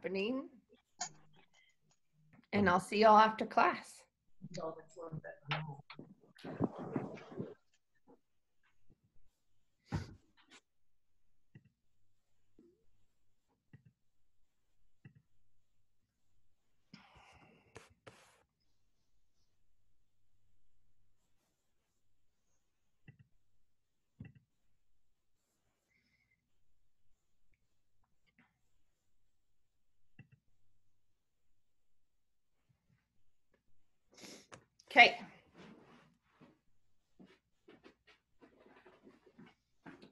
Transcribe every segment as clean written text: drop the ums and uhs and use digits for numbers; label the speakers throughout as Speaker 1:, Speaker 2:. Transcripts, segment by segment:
Speaker 1: happening. And I'll see y'all after class. Okay.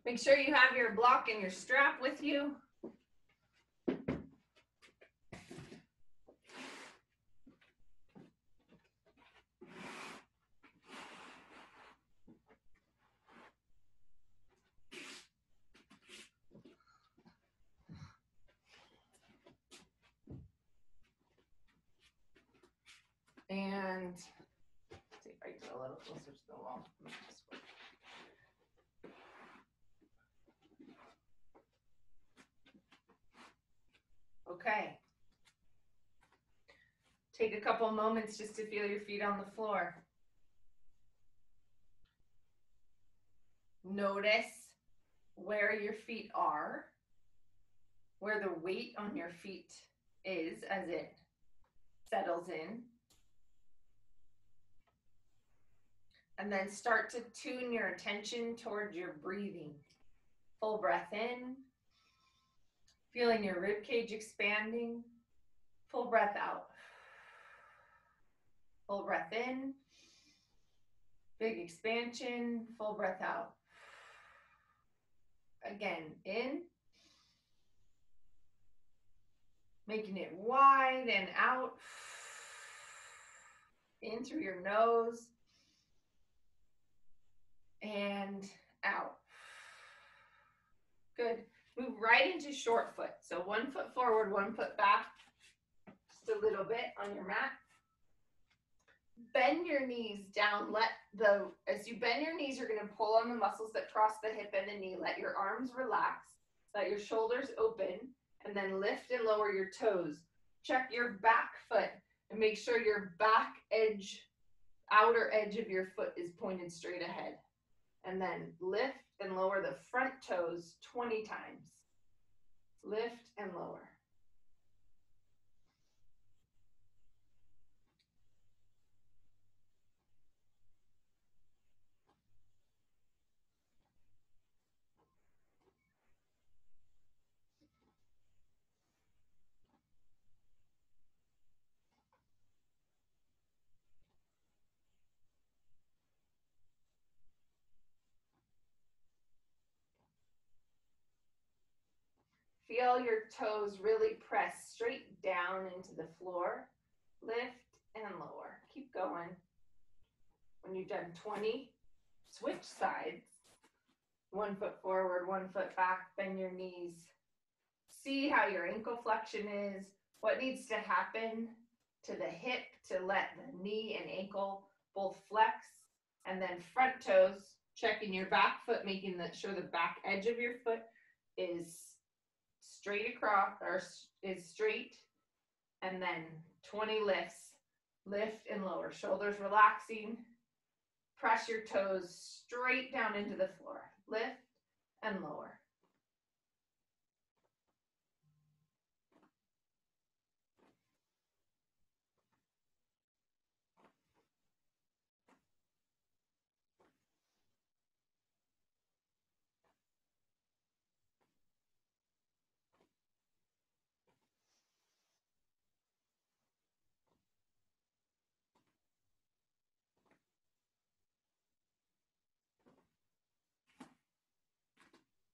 Speaker 1: Make sure you have your block and your strap with you. And let's see if I get a little closer to the wall. Okay. Take a couple moments just to feel your feet on the floor. Notice where your feet are, where the weight on your feet is as it settles in. And then start to tune your attention towards your breathing. Full breath in, feeling your rib cage expanding. Full breath out. Full breath in, big expansion, full breath out. Again, in, making it wide and out. In through your nose and out. Good. Move right into short foot. So 1 foot forward, 1 foot back. Just a little bit on your mat. Bend your knees down. As you bend your knees, you're going to pull on the muscles that cross the hip and the knee. Let your arms relax. Let your shoulders open. And then lift and lower your toes. Check your back foot and make sure your back edge, outer edge of your foot is pointed straight ahead. And then lift and lower the front toes 20 times. Lift and lower. Feel your toes really press straight down into the floor. Lift and lower. Keep going. When you've done 20, switch sides. 1 foot forward, 1 foot back, bend your knees. See how your ankle flexion is, what needs to happen to the hip to let the knee and ankle both flex. And then front toes, checking your back foot, making sure the back edge of your foot is straight across, or is straight. And then 20 lifts, lift and lower, shoulders relaxing. Press your toes straight down into the floor. Lift and lower.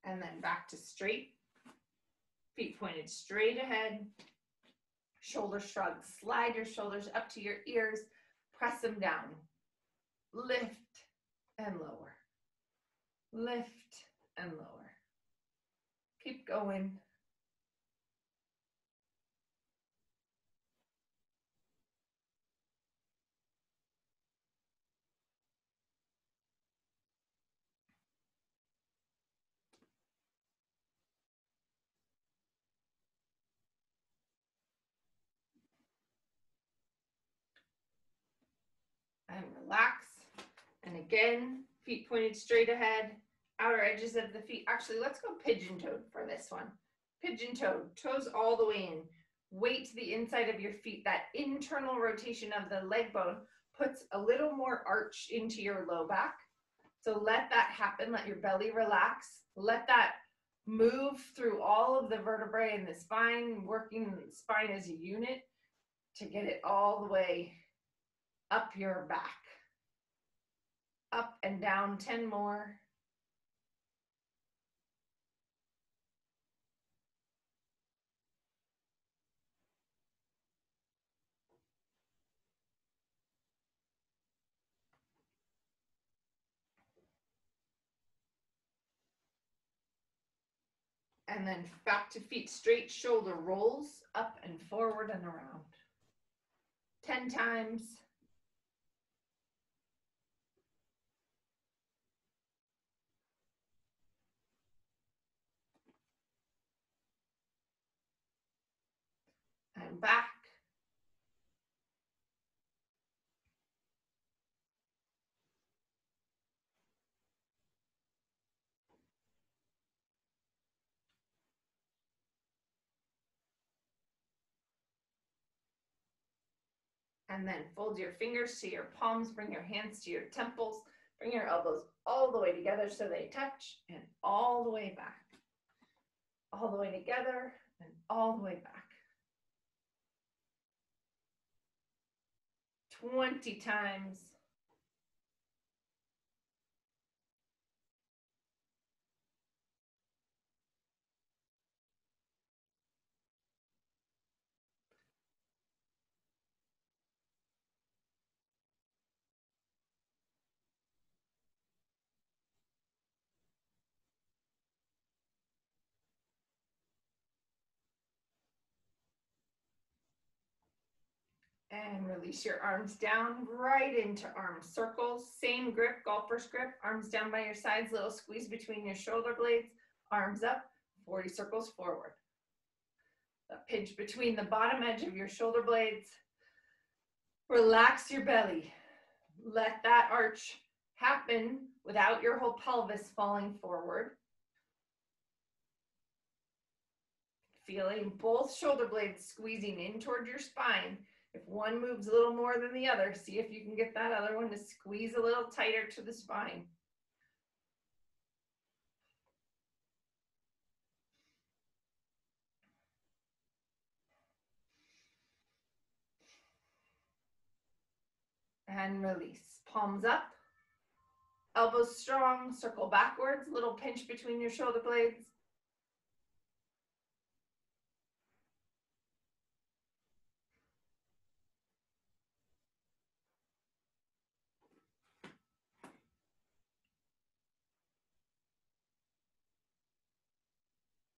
Speaker 1: And then back to straight. Feet pointed straight ahead. Shoulder shrug. Slide your shoulders up to your ears. Press them down. Lift and lower. Lift and lower. Keep going. Again, feet pointed straight ahead, outer edges of the feet. Actually, let's go pigeon toed for this one. Pigeon toe, toes all the way in. Weight to the inside of your feet. That internal rotation of the leg bone puts a little more arch into your low back. So let that happen. Let your belly relax. Let that move through all of the vertebrae in the spine, working the spine as a unit to get it all the way up your back. Up and down, 10 more. And then back to feet straight, shoulder rolls up and forward and around. 10 times. And back. And then fold your fingers to your palms, bring your hands to your temples, bring your elbows all the way together so they touch, and all the way back. All the way together and all the way back. 20 times. And release your arms down right into arm circles. Same grip, golfer's grip. Arms down by your sides, little squeeze between your shoulder blades. Arms up, 40 circles forward. A pinch between the bottom edge of your shoulder blades. Relax your belly. Let that arch happen without your whole pelvis falling forward. Feeling both shoulder blades squeezing in toward your spine. If one moves a little more than the other, see if you can get that other one to squeeze a little tighter to the spine. And release. Palms up. Elbows strong. Circle backwards. Little pinch between your shoulder blades.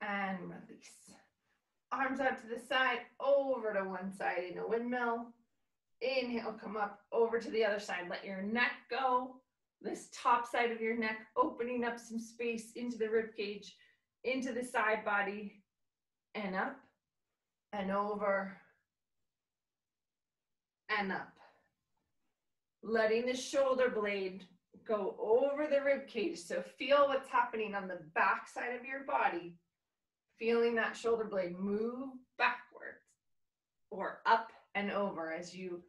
Speaker 1: And release. Arms out to the side, over to one side in a windmill. Inhale, come up over to the other side. Let your neck go. This top side of your neck, opening up some space into the rib cage, into the side body, and up, and over, and up. Letting the shoulder blade go over the rib cage. So feel what's happening on the back side of your body. Feeling that shoulder blade move backwards or up and over as you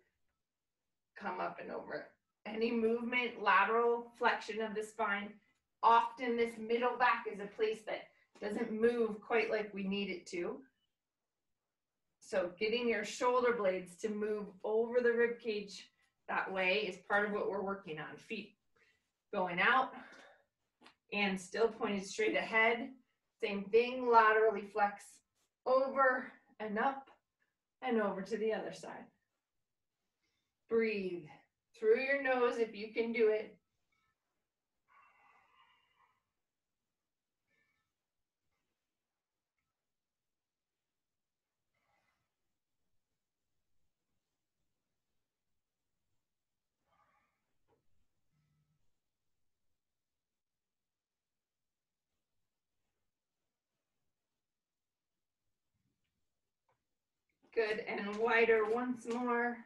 Speaker 1: come up and over. Any movement, lateral flexion of the spine. Often this middle back is a place that doesn't move quite like we need it to. So getting your shoulder blades to move over the rib cage that way is part of what we're working on. Feet going out and still pointed straight ahead. Same thing, laterally flex over and up and over to the other side. Breathe through your nose if you can do it. Good, and wider once more.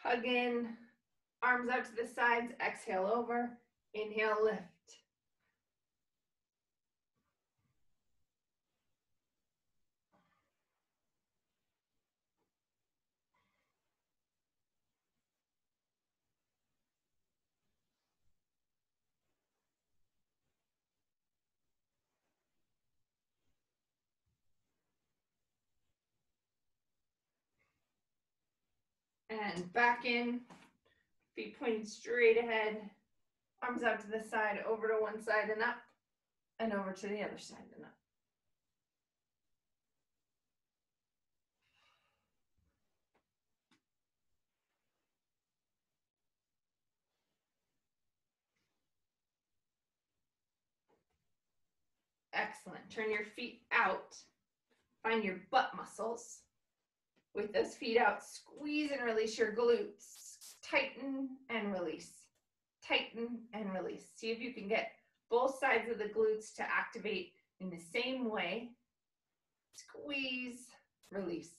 Speaker 1: Hug in, arms out to the sides, exhale over. Inhale, lift. And back in, feet pointed straight ahead, arms out to the side, over to one side and up, and over to the other side and up. Excellent. Turn your feet out. Find your butt muscles. With those feet out, squeeze and release your glutes. Tighten and release. Tighten and release. See if you can get both sides of the glutes to activate in the same way. Squeeze, release.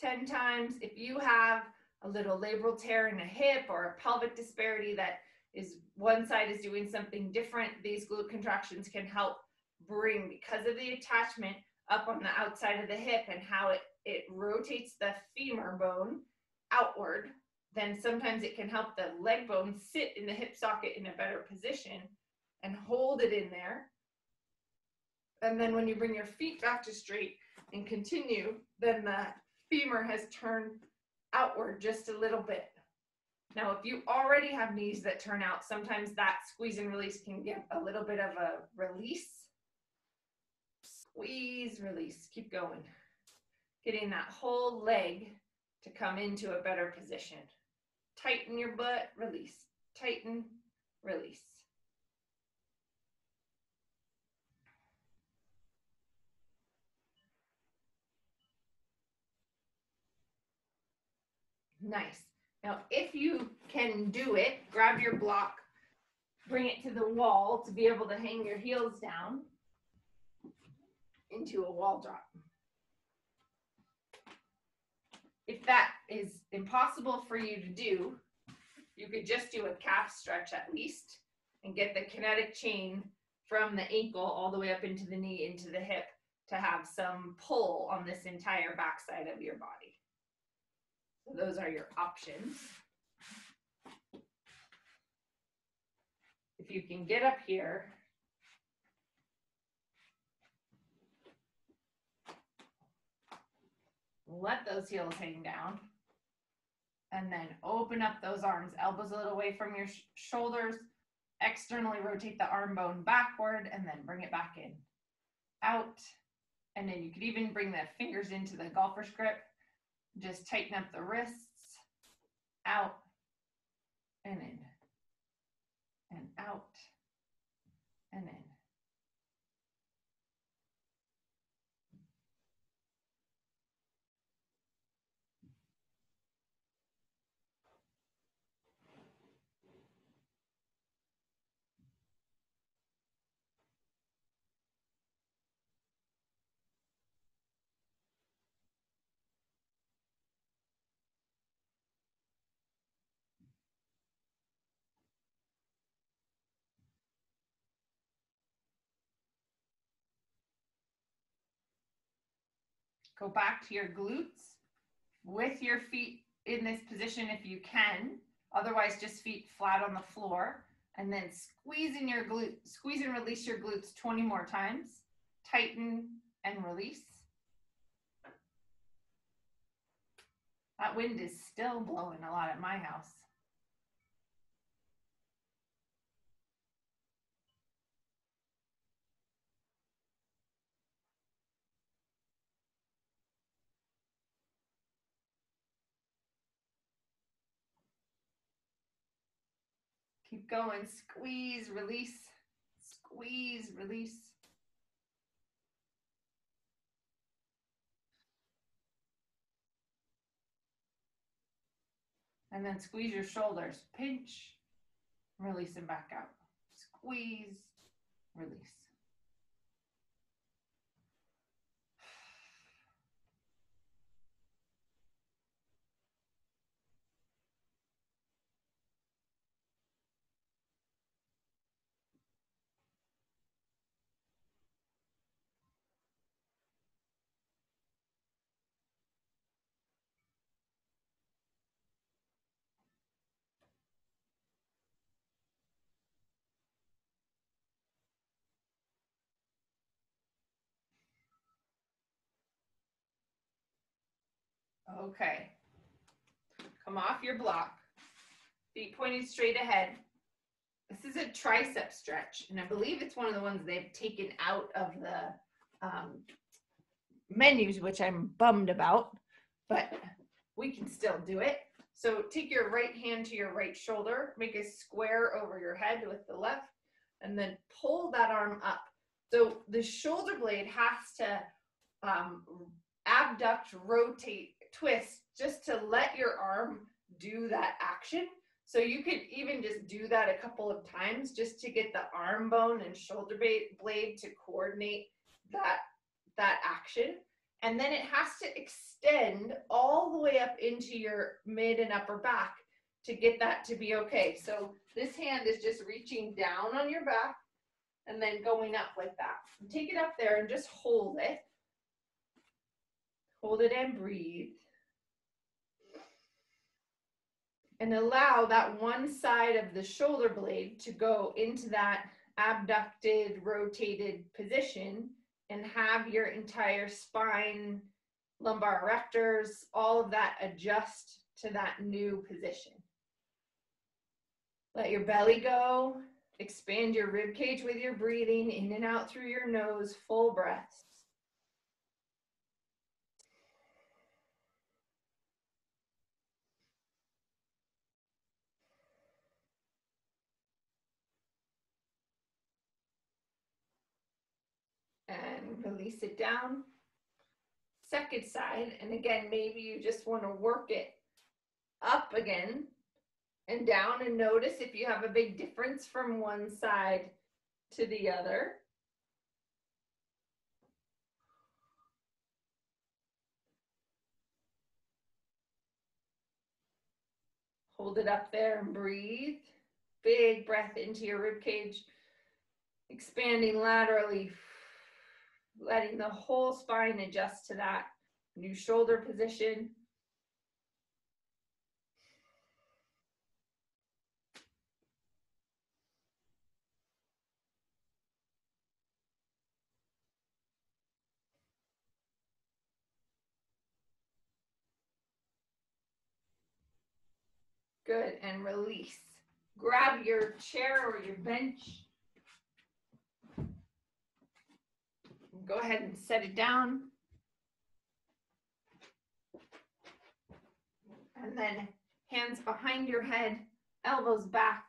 Speaker 1: 10 times. If you have a little labral tear in a hip or a pelvic disparity that is one side is doing something different, these glute contractions can help bring, because of the attachment up on the outside of the hip and how it rotates the femur bone outward, then sometimes it can help the leg bone sit in the hip socket in a better position and hold it in there. And then when you bring your feet back to straight and continue, then the femur has turned outward just a little bit. Now, if you already have knees that turn out, sometimes that squeeze and release can give a little bit of a release. Squeeze, release, keep going. Getting that whole leg to come into a better position. Tighten your butt, release. Tighten, release. Nice. Now, if you can do it, grab your block, bring it to the wall to be able to hang your heels down into a wall drop. If that is impossible for you to do, you could just do a calf stretch at least and get the kinetic chain from the ankle all the way up into the knee, into the hip, to have some pull on this entire backside of your body. So those are your options. If you can get up here, let those heels hang down, and then open up those arms, elbows a little away from your shoulders, externally rotate the arm bone backward, and then bring it back in, out, and then you could even bring the fingers into the golfer's grip, just tighten up the wrists, out, and in, and out, and in. Go back to your glutes with your feet in this position if you can. Otherwise, just feet flat on the floor. And then squeeze in your glute, squeeze and release your glutes 20 more times. Tighten and release. That wind is still blowing a lot at my house. Keep going, squeeze, release, squeeze, release. And then squeeze your shoulders, pinch, release them back out. Squeeze, release. Okay. Come off your block. Feet pointed straight ahead. This is a tricep stretch, and I believe it's one of the ones they've taken out of the menus, which I'm bummed about, but we can still do it. So take your right hand to your right shoulder, make a square over your head with the left, and then pull that arm up. So the shoulder blade has to abduct, rotate, twist, just to let your arm do that action. So you could even just do that a couple of times just to get the arm bone and shoulder blade to coordinate that action. And then it has to extend all the way up into your mid and upper back to get that to be okay. So this hand is just reaching down on your back and then going up like that. Take it up there and just hold it. Hold it and breathe. And allow that one side of the shoulder blade to go into that abducted, rotated position and have your entire spine, lumbar erectors, all of that adjust to that new position. Let your belly go. Expand your rib cage with your breathing in and out through your nose, full breaths. And release it down. Second side, and again, maybe you just want to work it up again and down and notice if you have a big difference from one side to the other. Hold it up there and breathe. Big breath into your rib cage, expanding laterally, letting the whole spine adjust to that new shoulder position. Good, and release. Grab your chair or your bench. Go ahead and set it down. And then hands behind your head, elbows back.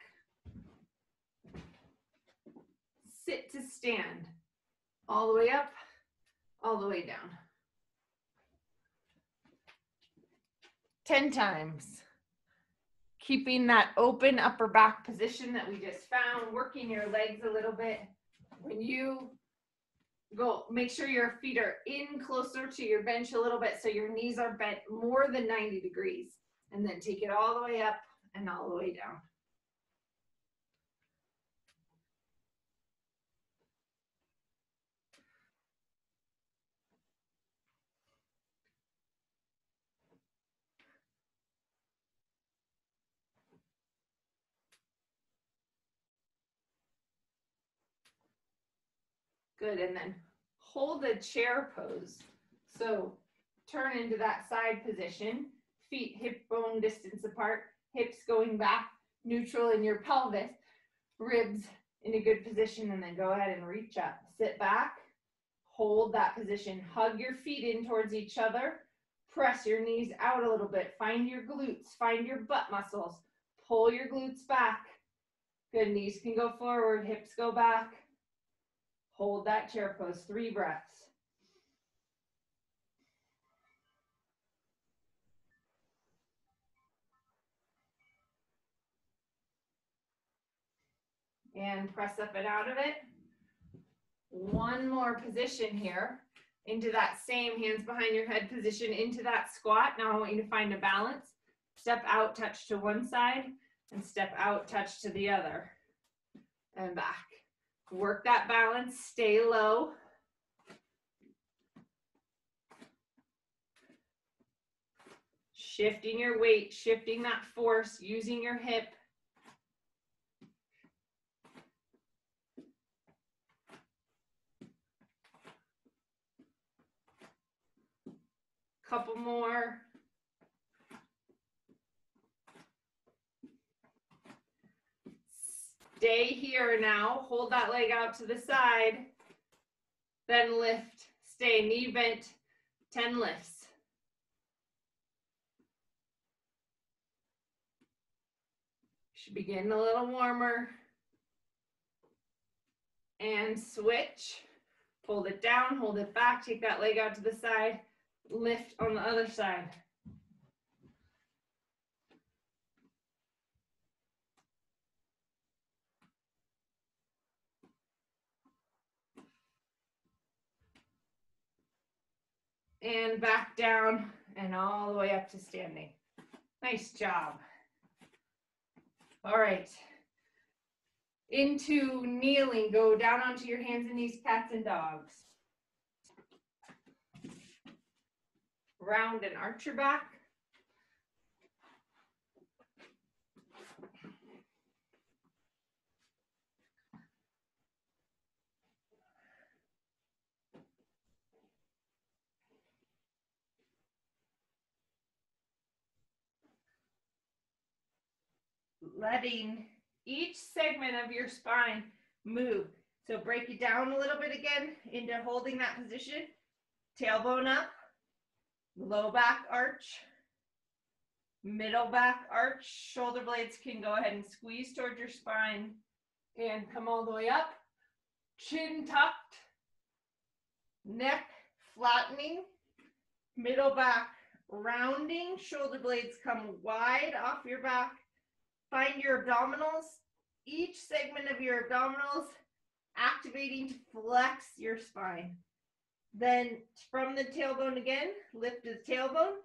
Speaker 1: Sit to stand. All the way up, all the way down. 10 times. Keeping that open upper back position that we just found, working your legs a little bit. When you go, make sure your feet are in closer to your bench a little bit so your knees are bent more than 90 degrees. And then take it all the way up and all the way down. Good, and then hold a chair pose. So turn into that side position, feet hip bone distance apart, hips going back, neutral in your pelvis, ribs in a good position, and then go ahead and reach up. Sit back, hold that position, hug your feet in towards each other, press your knees out a little bit, find your glutes, find your butt muscles, pull your glutes back. Good, knees can go forward, hips go back. Hold that chair pose, 3 breaths. And press up and out of it. One more position here into that same hands behind your head position, into that squat. Now I want you to find a balance. Step out, touch to one side, and step out, touch to the other. And back. Work that balance, stay low. Shifting your weight, shifting that force, using your hip. Couple more. Stay here now. Hold that leg out to the side. Then lift. Stay knee bent. 10 lifts. Should be getting a little warmer. And switch. Hold it down, hold it back, take that leg out to the side, lift on the other side. And back down and all the way up to standing. Nice job. All right. Into kneeling, go down onto your hands and knees, cats and dogs. Round and arch your back. Letting each segment of your spine move. So break it down a little bit again into holding that position. Tailbone up, low back arch, middle back arch. Shoulder blades can go ahead and squeeze towards your spine and come all the way up. Chin tucked, neck flattening, middle back rounding. Shoulder blades come wide off your back. Find your abdominals, each segment of your abdominals activating to flex your spine. Then from the tailbone again, lift the tailbone.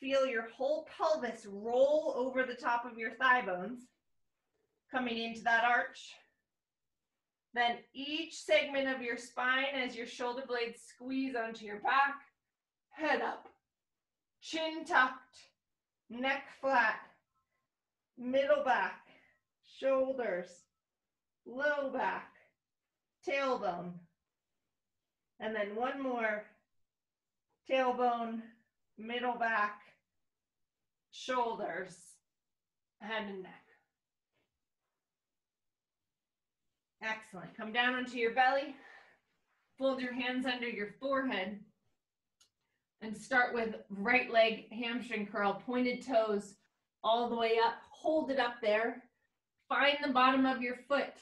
Speaker 1: Feel your whole pelvis roll over the top of your thigh bones, coming into that arch. Then each segment of your spine as your shoulder blades squeeze onto your back, head up, chin tucked, neck flat, middle back, shoulders, low back, tailbone. And then one more, tailbone, middle back, shoulders, head and neck. Excellent. Come down onto your belly, fold your hands under your forehead, and start with right leg hamstring curl, pointed toes all the way up. Hold it up there. Find the bottom of your foot,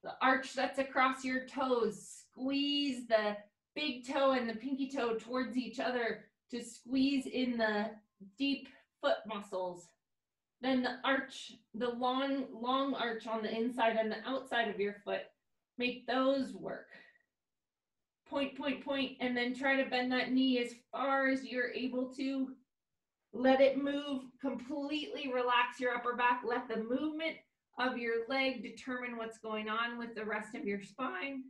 Speaker 1: the arch that's across your toes. Squeeze the big toe and the pinky toe towards each other to squeeze in the deep foot muscles. Then the arch, the long arch on the inside and the outside of your foot, make those work. Point, point, point, and then try to bend that knee as far as you're able to. Let it move, completely relax your upper back. Let the movement of your leg determine what's going on with the rest of your spine.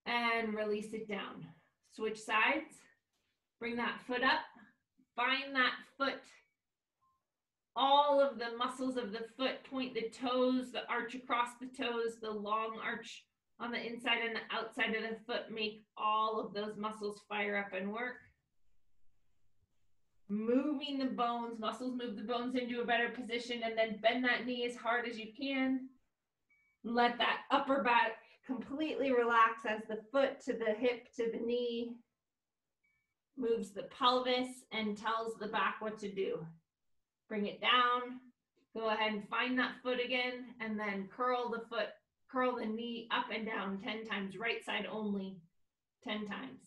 Speaker 1: And release it down. Switch sides, bring that foot up, find that foot. All of the muscles of the foot, point the toes, the arch across the toes, the long arch on the inside and the outside of the foot, make all of those muscles fire up and work. Moving the bones, muscles move the bones into a better position, and then bend that knee as hard as you can. Let that upper back completely relax as the foot to the hip to the knee moves the pelvis and tells the back what to do. Bring it down, go ahead and find that foot again, and then curl the foot, curl the knee up and down 10 times, right side only, 10 times.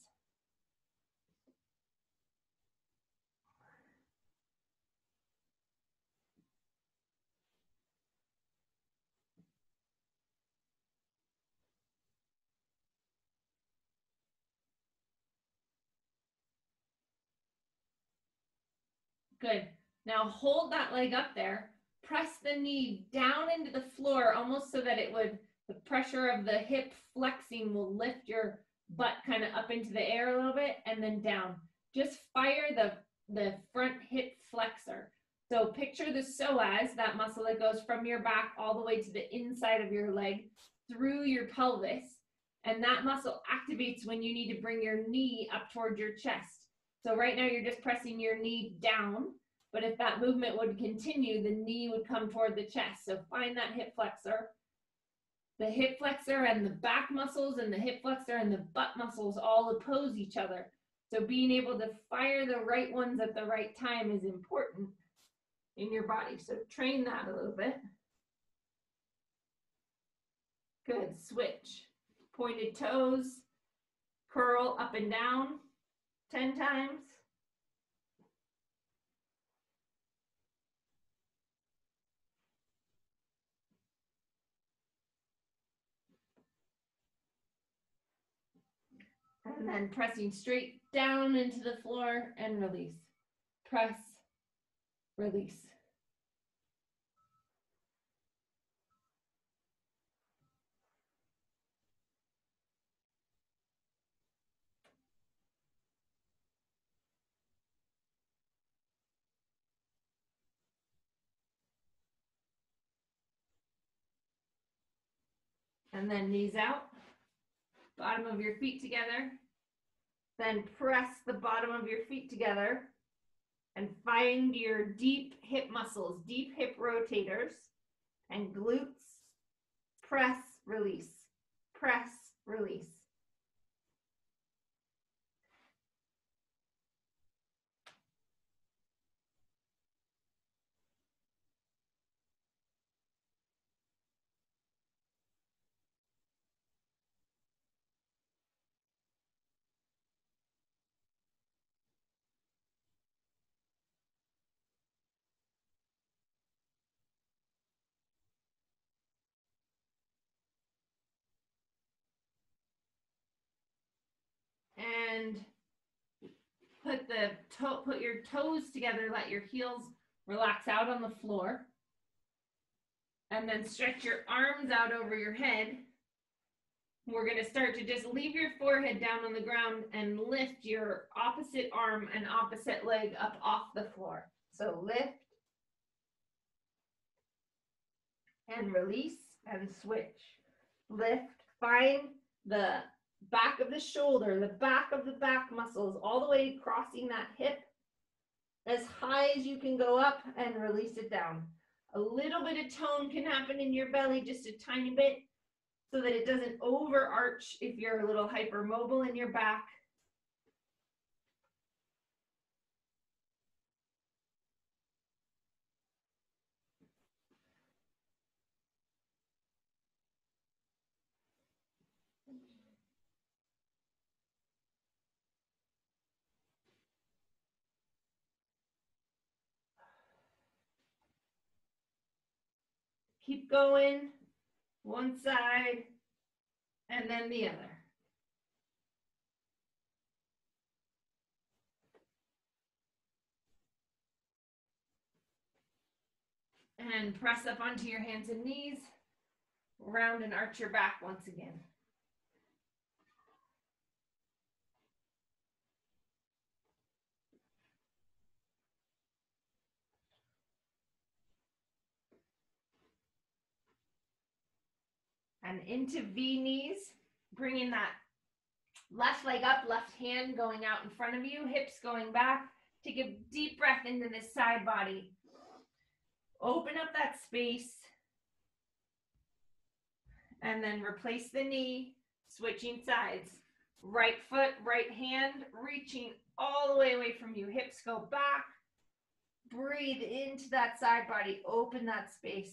Speaker 1: Good. Now hold that leg up there. Press the knee down into the floor, almost so that it would, the pressure of the hip flexing will lift your butt kind of up into the air a little bit and then down. Just fire the front hip flexor. So picture the psoas, that muscle that goes from your back all the way to the inside of your leg through your pelvis. And that muscle activates when you need to bring your knee up towards your chest. So right now you're just pressing your knee down,
Speaker 2: But if that movement would continue, the knee would come toward the chest. So find that hip flexor. The hip flexor and the back muscles and the hip flexor and the butt muscles all oppose each other. So being able to fire the right ones at the right time is important in your body. So train that a little bit. Good, switch. Pointed toes, curl up and down 10 times. And then pressing straight down into the floor and release. Press, release. And then knees out, bottom of your feet together. Then press the bottom of your feet together and find your deep hip muscles, deep hip rotators and glutes. Press, release, press, release. And put your toes together, let your heels relax out on the floor. And then stretch your arms out over your head. We're going to start to just leave your forehead down on the ground and lift your opposite arm and opposite leg up off the floor. So lift and release and switch. Lift, find the back of the shoulder, the back of the back muscles, all the way crossing that hip as high as you can go up and release it down. A little bit of tone can happen in your belly, just a tiny bit, so that it doesn't overarch if you're a little hypermobile in your back. Keep going, one side, and then the other. And press up onto your hands and knees, round and arch your back once again. And into V knees, bringing that left leg up, left hand going out in front of you, hips going back. Take a deep breath into this side body. Open up that space. And then replace the knee, switching sides. Right foot, right hand, reaching all the way away from you. Hips go back. Breathe into that side body. Open that space.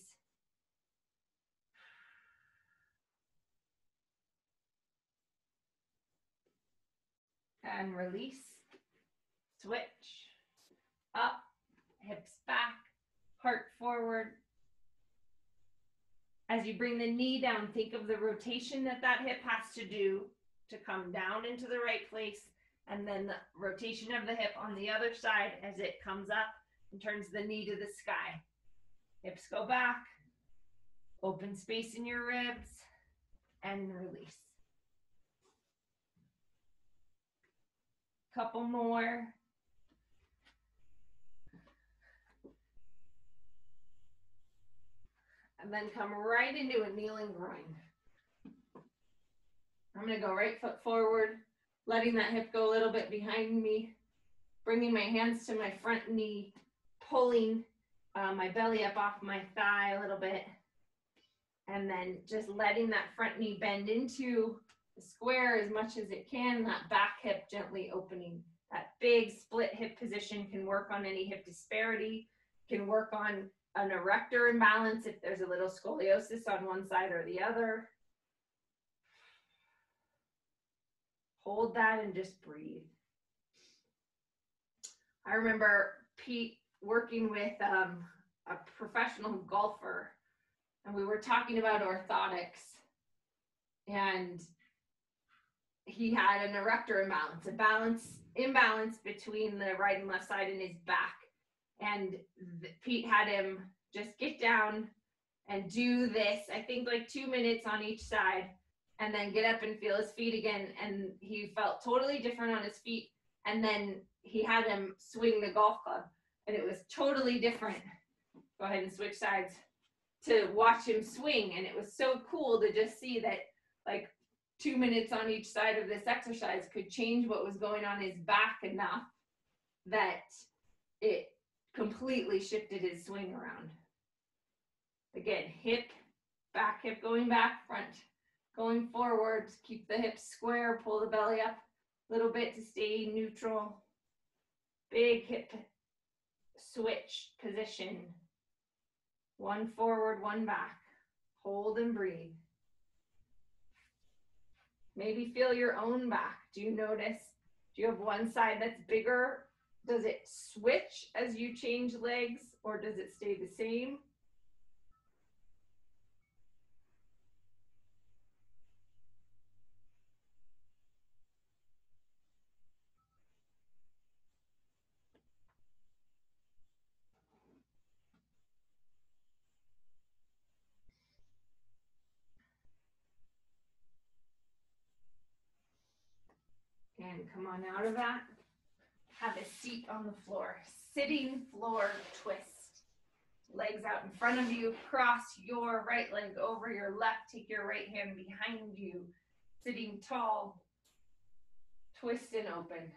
Speaker 2: And release. Switch. Up, hips back, heart forward. As you bring the knee down, think of the rotation that that hip has to do to come down into the right place, and then the rotation of the hip on the other side as it comes up and turns the knee to the sky. Hips go back, open space in your ribs, and release. Couple more. And then come right into a kneeling groin. I'm going to go right foot forward, letting that hip go a little bit behind me, bringing my hands to my front knee, pulling my belly up off my thigh a little bit, and then just letting that front knee bend into the square as much as it can, that back hip gently opening. That big split hip position can work on any hip disparity, can work on an erector imbalance if there's a little scoliosis on one side or the other. Hold that and just breathe. I remember Pete working with a professional golfer, and we were talking about orthotics, and he had an erector imbalance between the right and left side in his back. And Pete had him just get down and do this, I think like 2 minutes on each side, and then get up and feel his feet again. And he felt totally different on his feet. And then he had him swing the golf club, and it was totally different. Go ahead and switch sides to watch him swing. And it was so cool to just see that like 2 minutes on each side of this exercise could change what was going on his back enough that it completely shifted his swing around. Again, hip, back hip going back, front going forward. Keep the hips square, pull the belly up a little bit to stay neutral. Big hip switch position. One forward, one back. Hold and breathe. Maybe feel your own back. Do you notice? Do you have one side that's bigger? Does it switch as you change legs, or does it stay the same? And come on out of that. Have a seat on the floor. Sitting floor twist. Legs out in front of you. Cross your right leg over your left. Take your right hand behind you. Sitting tall. Twist and open.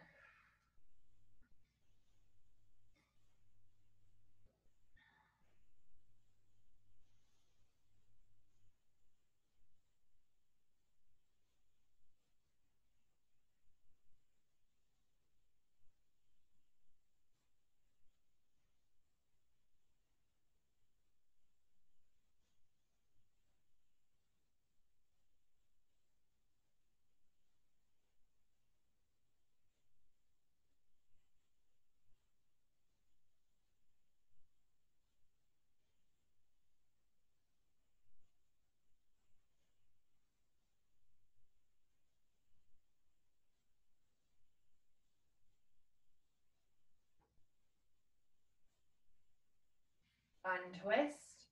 Speaker 2: Untwist,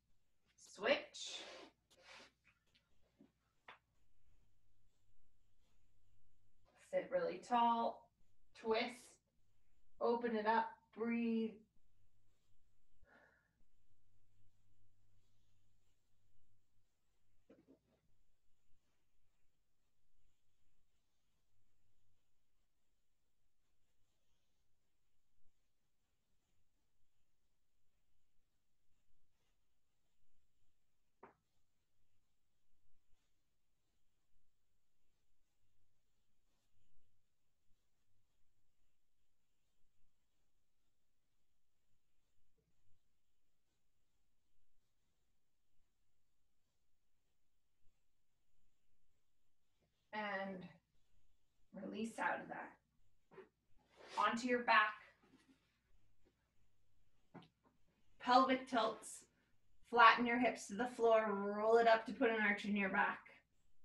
Speaker 2: switch. Sit really tall, twist, open it up, breathe. And release out of that. Onto your back. Pelvic tilts. Flatten your hips to the floor. Roll it up to put an arch in your back.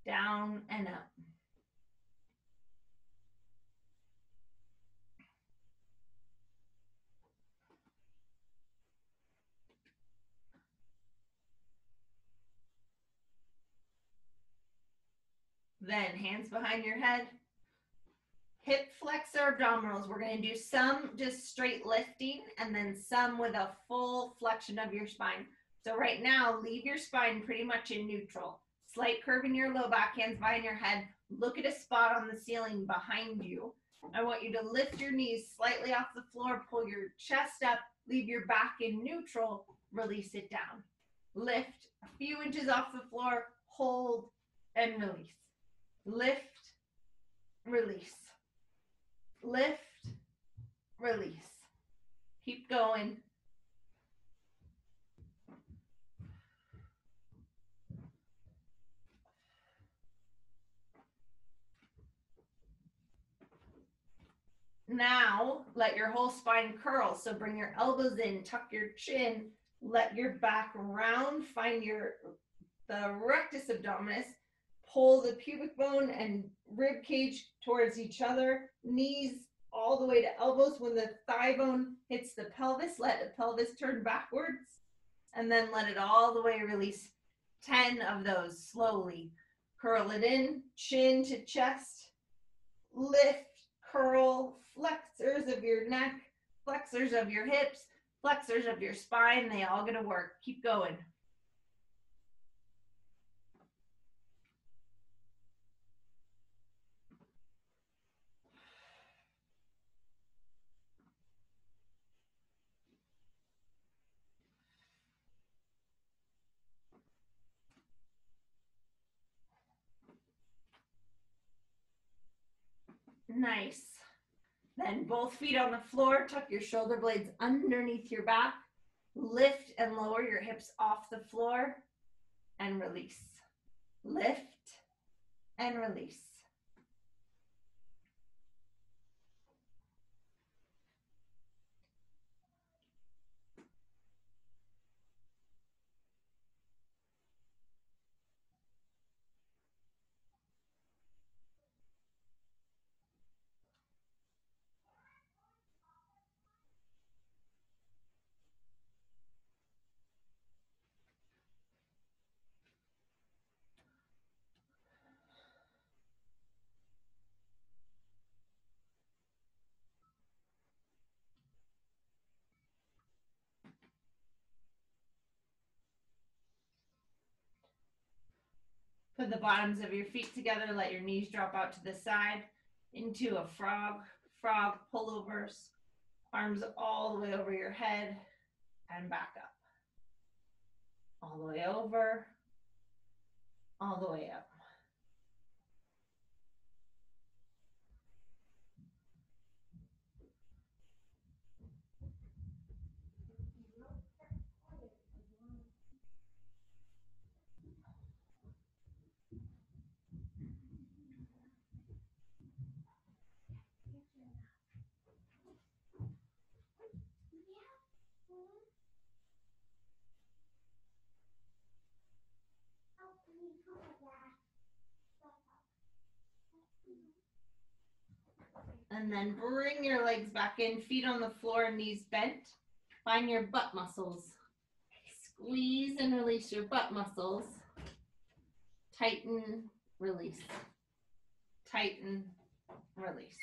Speaker 2: Down and up. Then hands behind your head. Hip flexor abdominals. We're going to do some just straight lifting and then some with a full flexion of your spine. So right now, leave your spine pretty much in neutral. Slight curve in your low back, hands behind your head. Look at a spot on the ceiling behind you I want you to lift your knees slightly off the floor, pull your chest up, leave your back in neutral, release it down. Lift a few inches off the floor, hold, and release. Lift, release. Lift, release. Keep going. Now, let your whole spine curl. So bring your elbows in, tuck your chin, let your back round, find the rectus abdominis, pull the pubic bone and rib cage towards each other, knees all the way to elbows. When the thigh bone hits the pelvis, let the pelvis turn backwards, and then let it all the way release. 10 of those slowly. Curl it in, chin to chest, lift, curl, flexors of your neck, flexors of your hips, flexors of your spine. They all gonna work. Keep going. Nice. Then both feet on the floor, tuck your shoulder blades underneath your back, lift and lower your hips off the floor, and release. Lift and release. Put the bottoms of your feet together, let your knees drop out to the side into a frog pullovers, arms all the way over your head and back up. All the way over, all the way up. And then bring your legs back in, feet on the floor, knees bent. Find your butt muscles. Squeeze and release your butt muscles. Tighten, release. Tighten, release.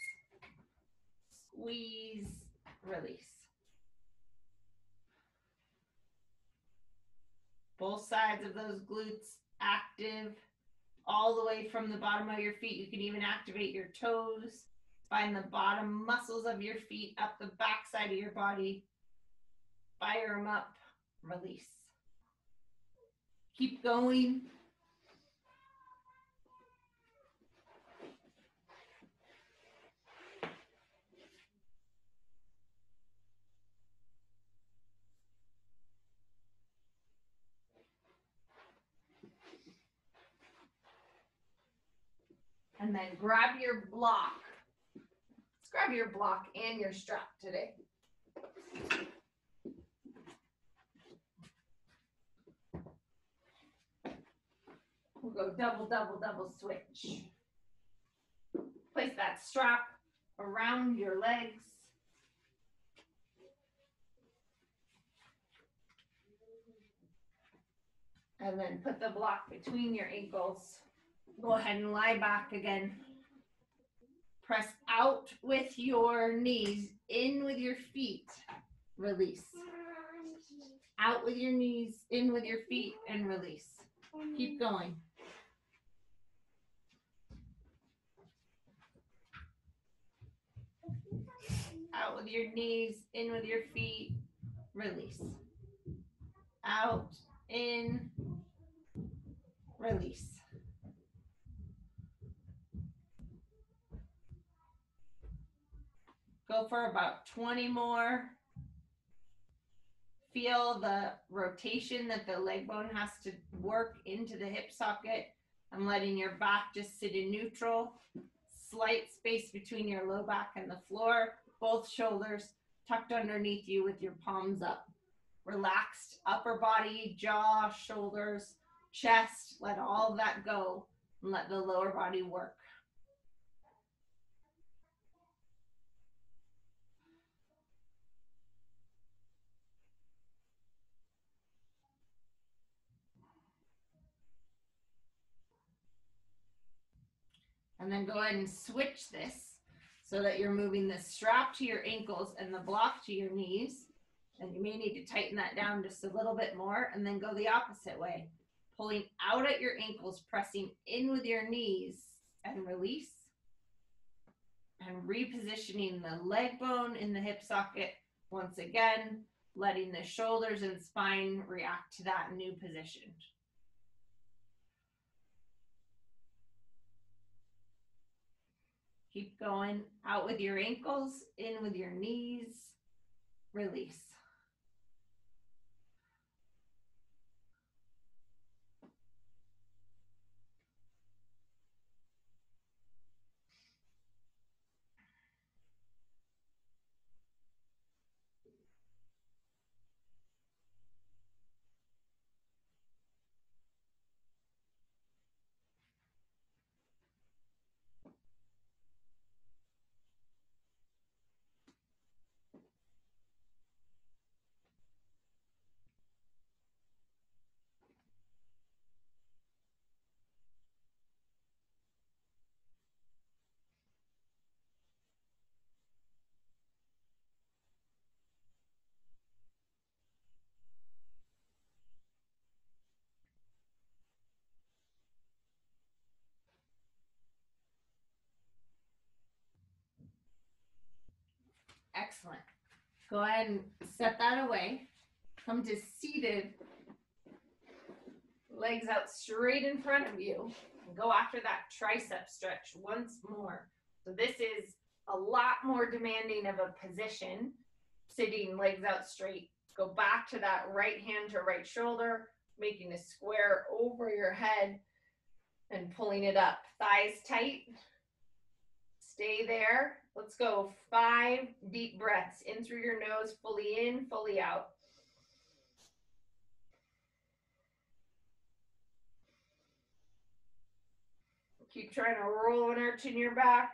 Speaker 2: Squeeze, release. Both sides of those glutes active all the way from the bottom of your feet. You can even activate your toes. Find the bottom muscles of your feet up the back side of your body. Fire them up, release. Keep going. And then grab your block. Let's grab your block and your strap today. We'll go double, double, double switch. Place that strap around your legs. And then put the block between your ankles. Go ahead and lie back again. Press out with your knees, in with your feet, release. Out with your knees, in with your feet, and release. Keep going. Out with your knees, in with your feet, release. Out, in, release. Go for about 20 more. Feel the rotation that the leg bone has to work into the hip socket. I'm letting your back just sit in neutral. Slight space between your low back and the floor. Both shoulders tucked underneath you with your palms up. Relaxed upper body, jaw, shoulders, chest. Let all of that go and let the lower body work. And then go ahead and switch this so that you're moving the strap to your ankles and the block to your knees. And you may need to tighten that down just a little bit more, and then go the opposite way. Pulling out at your ankles, pressing in with your knees, and release. And repositioning the leg bone in the hip socket once again, letting the shoulders and spine react to that new position. Keep going. Out with your ankles, in with your knees, release. Excellent. Go ahead and set that away. Come to seated. Legs out straight in front of you. And go after that tricep stretch once more. So this is a lot more demanding of a position. Sitting, legs out straight. Go back to that right hand to right shoulder, making a square over your head and pulling it up. Thighs tight. Stay there. Let's go 5 deep breaths. In through your nose, fully in, fully out. Keep trying to roll an arch in your back.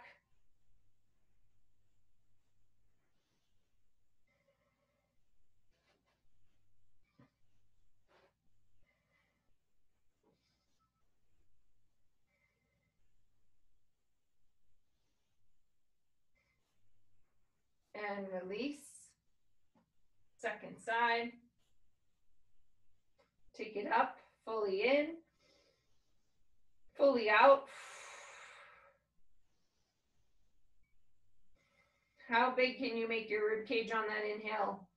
Speaker 2: And release. Second side. Take it up, fully in, fully out. How big can you make your rib cage on that inhale?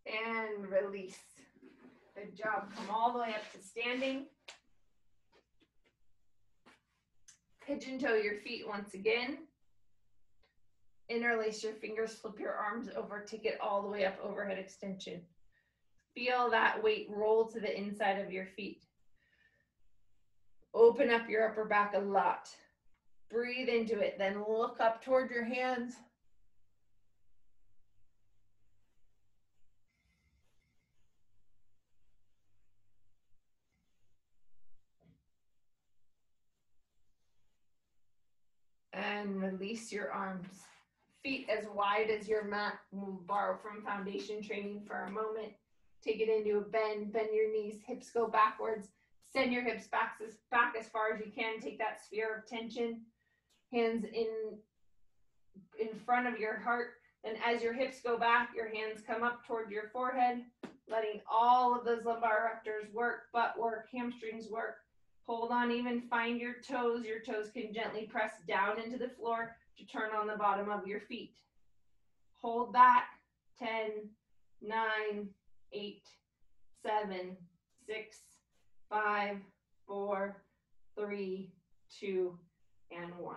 Speaker 2: And release. Good job. Come all the way up to standing. Pigeon toe your feet once again. Interlace your fingers, flip your arms over, take it all the way up, overhead extension. Feel that weight roll to the inside of your feet. Open up your upper back a lot. Breathe into it, then look up toward your hands. And release your arms. Feet as wide as your mat. We'll borrow from foundation training for a moment. Take it into a bend. Bend your knees. Hips go backwards. Send your hips back as far as you can. Take that sphere of tension. Hands in front of your heart. And as your hips go back, your hands come up toward your forehead.
Speaker 1: letting all of those lumbar erectors work, butt work, hamstrings work. Hold on, even find your toes. Your toes can gently press down into the floor to turn on the bottom of your feet. Hold that. 10, 9, 8, 7, 6, 5, 4, 3, 2, and 1.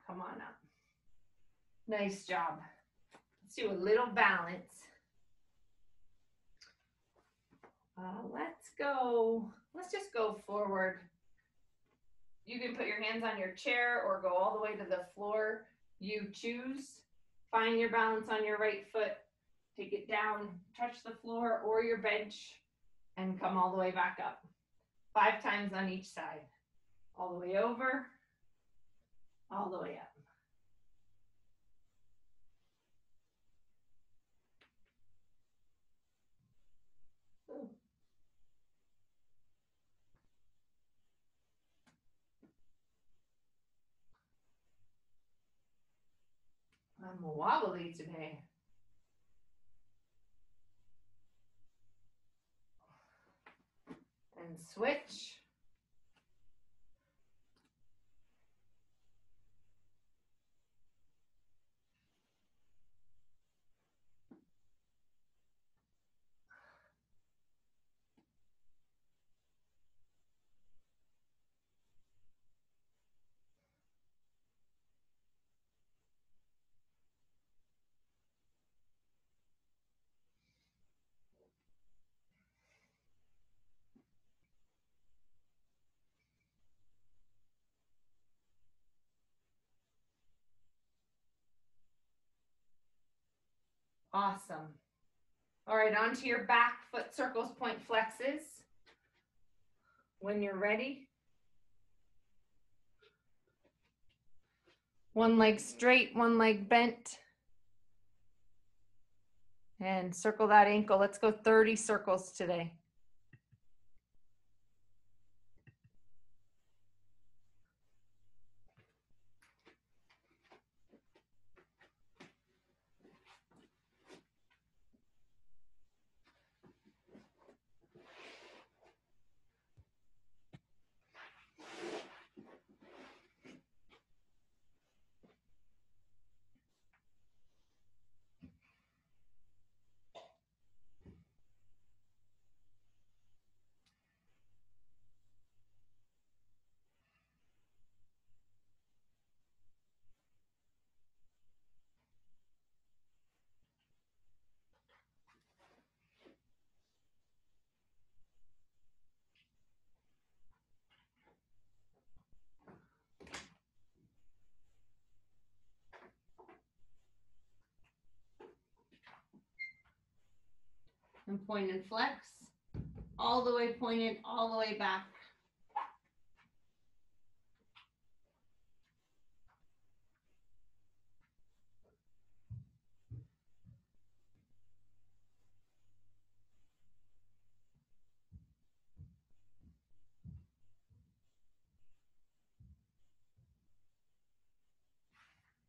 Speaker 1: Come on up. Nice job. Let's do a little balance. Let's just go forward. You can put your hands on your chair or go all the way to the floor. You choose. Find your balance on your right foot. Take it down, touch the floor or your bench, and come all the way back up. 5 times on each side. All the way over, all the way up. Ooh. I'm wobbly today. And switch. Awesome. All right, onto your back, foot circles, point flexes. When you're ready. One leg straight, one leg bent. And circle that ankle. Let's go 30 circles today. And point and flex, all the way pointed, all the way back.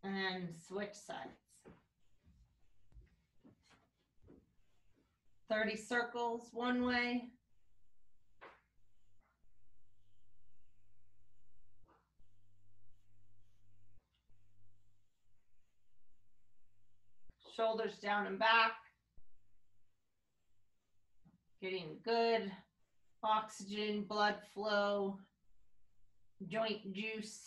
Speaker 1: And switch sides. 30 circles one way. Shoulders down and back. Getting good oxygen, blood flow, joint juice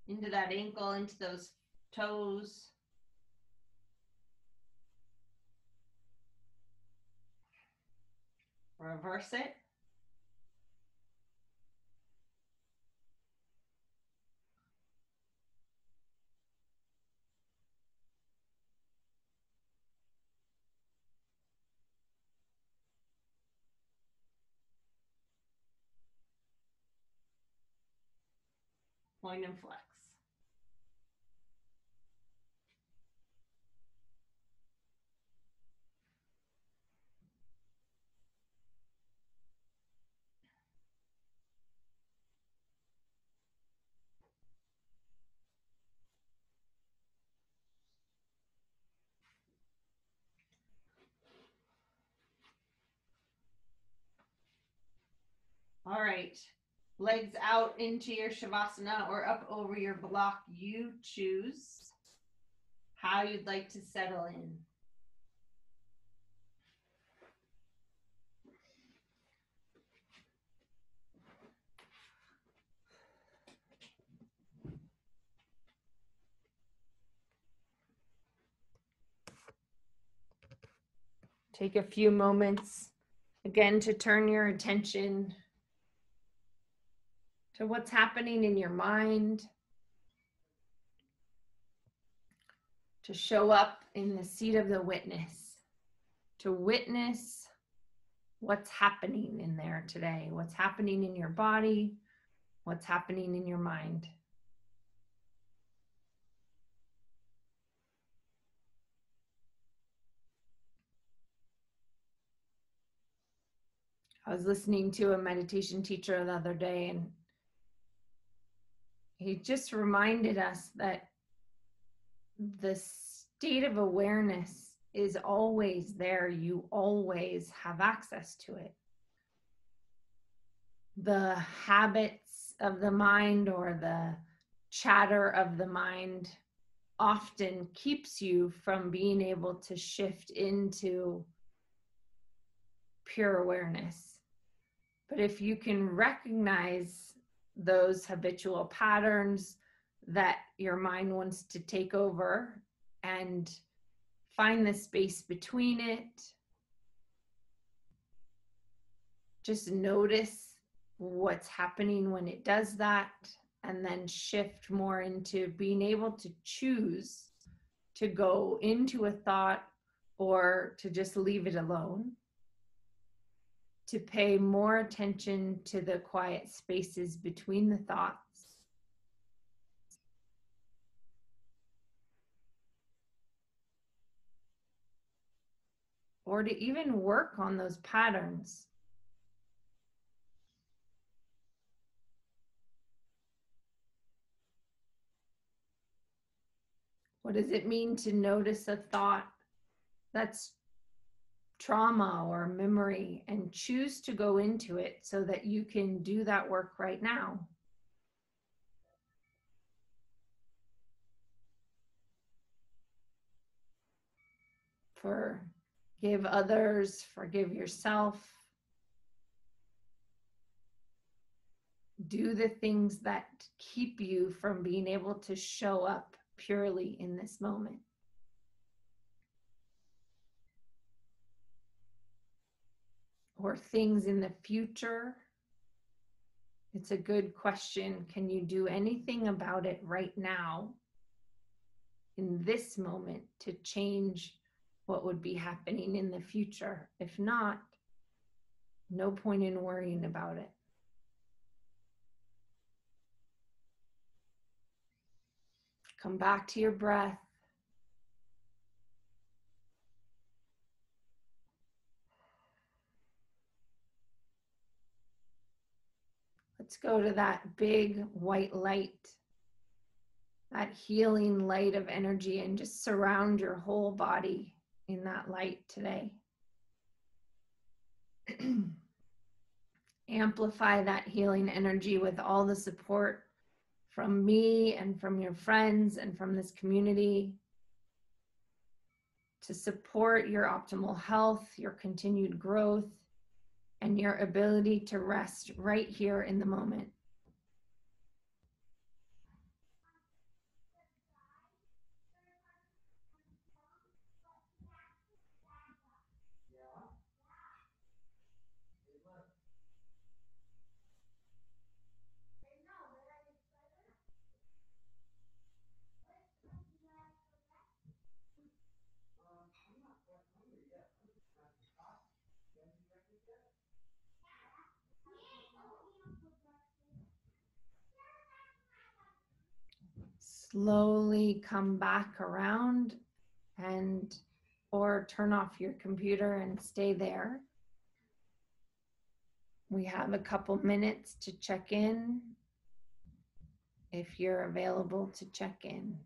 Speaker 1: into that ankle, into those toes. Reverse it. Point and flex.
Speaker 2: All right. Legs out into your Shavasana or up over your block. You choose how you'd like to settle in. Take a few moments again to turn your attention to what's happening in your mind, to show up in the seat of the witness, to witness what's happening in there today, what's happening in your body, what's happening in your mind. I was listening to a meditation teacher the other day, and he just reminded us that the state of awareness is always there. You always have access to it. The habits of the mind or the chatter of the mind often keeps you from being able to shift into pure awareness. But if you can recognize those habitual patterns that your mind wants to take over and find the space between it, just notice what's happening when it does that, and then shift more into being able to choose to go into a thought or to just leave it alone, to pay more attention to the quiet spaces between the thoughts, or to even work on those patterns. What does it mean to notice a thought that's trauma or memory and choose to go into it so that you can do that work right now? Forgive others, forgive yourself. Do the things that keep you from being able to show up purely in this moment. Or things in the future. It's a good question. Can you do anything about it right now, in this moment, to change what would be happening in the future? If not, no point in worrying about it. Come back to your breath. Let's go to that big white light, that healing light of energy, and just surround your whole body in that light today. Amplify that healing energy with all the support from me and from your friends and from this community to support your optimal health, your continued growth, and your ability to rest right here in the moment. Slowly come back around or turn off your computer and stay there. We have a couple minutes to check in if you're available to check in.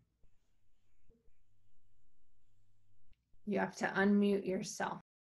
Speaker 2: You have to unmute yourself.